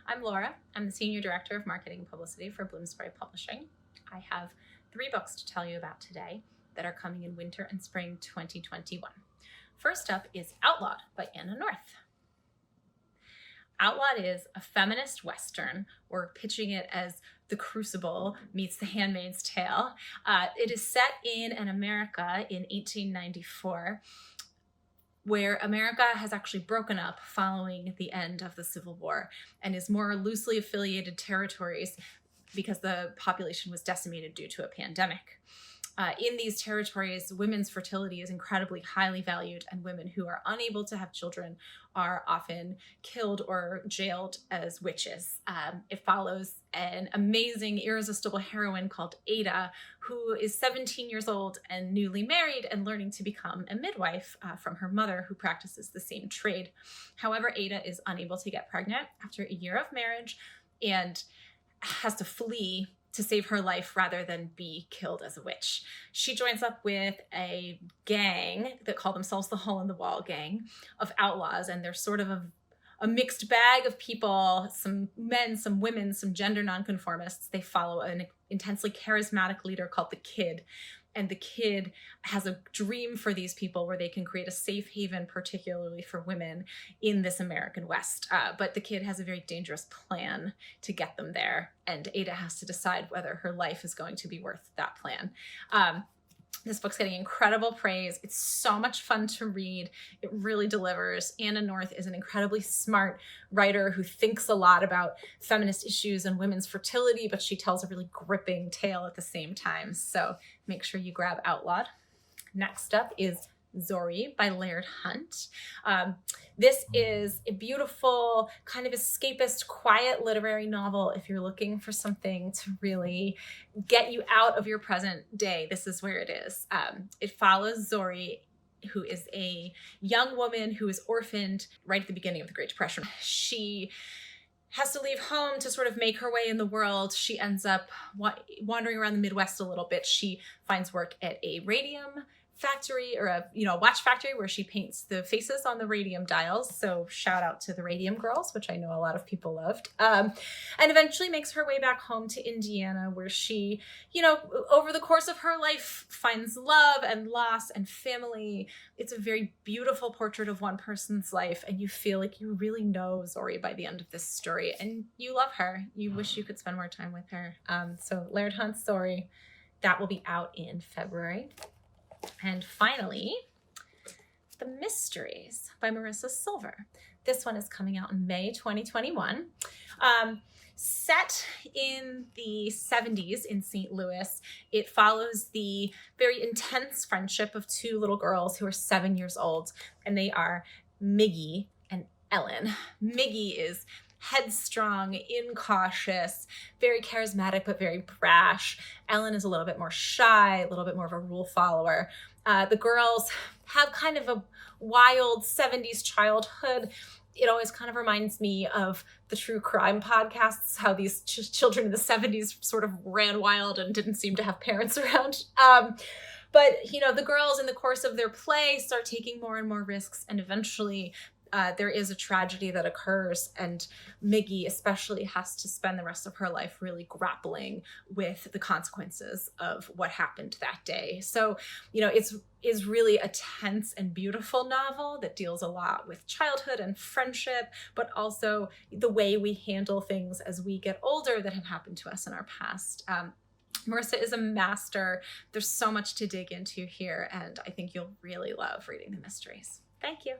I'm Laura. I'm the Senior Director of Marketing and Publicity for Bloomsbury Publishing. I have 3 books to tell you about today that are coming in winter and spring 2021. First up is Outlaw by Anna North. Outlaw is a feminist Western. We're pitching it as The Crucible meets The Handmaid's Tale. It is set in America in 1894, where America has actually broken up following the end of the Civil War and is more loosely affiliated territories because the population was decimated due to a pandemic. In these territories, women's fertility is incredibly highly valued, and women who are unable to have children are often killed or jailed as witches. It follows an amazing, irresistible heroine called Ada, who is 17 years old and newly married and learning to become a midwife from her mother, who practices the same trade. However, Ada is unable to get pregnant after a year of marriage and has to flee to save her life rather than be killed as a witch. She joins up with a gang that call themselves the Hole in the Wall Gang of outlaws, and they're sort of a mixed bag of people, some men, some women, some gender nonconformists. They follow an intensely charismatic leader called the Kid, and the Kid has a dream for these people where they can create a safe haven, particularly for women in this American West. But the Kid has a very dangerous plan to get them there, and Ada has to decide whether her life is going to be worth that plan. This book's getting incredible praise. It's so much fun to read. It really delivers. Anna North is an incredibly smart writer who thinks a lot about feminist issues and women's fertility, but she tells a really gripping tale at the same time. So make sure you grab Outlawed. Next up is Zori by Laird Hunt. This is a beautiful, kind of escapist, quiet literary novel. If you're looking for something to really get you out of your present day, this is where it is. It follows Zori, who is a young woman who is orphaned right at the beginning of the Great Depression. She has to leave home to sort of make her way in the world. She ends up wandering around the Midwest a little bit. She finds work at a radium factory, or a watch factory, where she paints the faces on the radium dials. So shout out to the Radium Girls, which I know a lot of people loved. And eventually makes her way back home to Indiana, where she, over the course of her life, finds love and loss and family. It's a very beautiful portrait of one person's life, and you feel like you really know Zori by the end of this story, and you love her. You wish you could spend more time with her. So Laird Hunt's Zori, that will be out in February. And finally, The Mysteries by Marissa Silver. This one is coming out in May 2021. Set in the 70s in St. Louis, it follows the very intense friendship of 2 little girls who are 7 years old, and they are Miggy and Ellen. Miggy is headstrong, incautious, very charismatic, but very brash. Ellen is a little bit more shy, a little bit more of a rule follower. The girls have kind of a wild 70s childhood. It always kind of reminds me of the true crime podcasts, how these children in the 70s sort of ran wild and didn't seem to have parents around. But the girls, in the course of their play, start taking more and more risks, and eventually there is a tragedy that occurs, and Miggy especially has to spend the rest of her life really grappling with the consequences of what happened that day. So, it's really a tense and beautiful novel that deals a lot with childhood and friendship, but also the way we handle things as we get older that have happened to us in our past. Marissa is a master. There's so much to dig into here, and I think you'll really love reading The Mysteries. Thank you.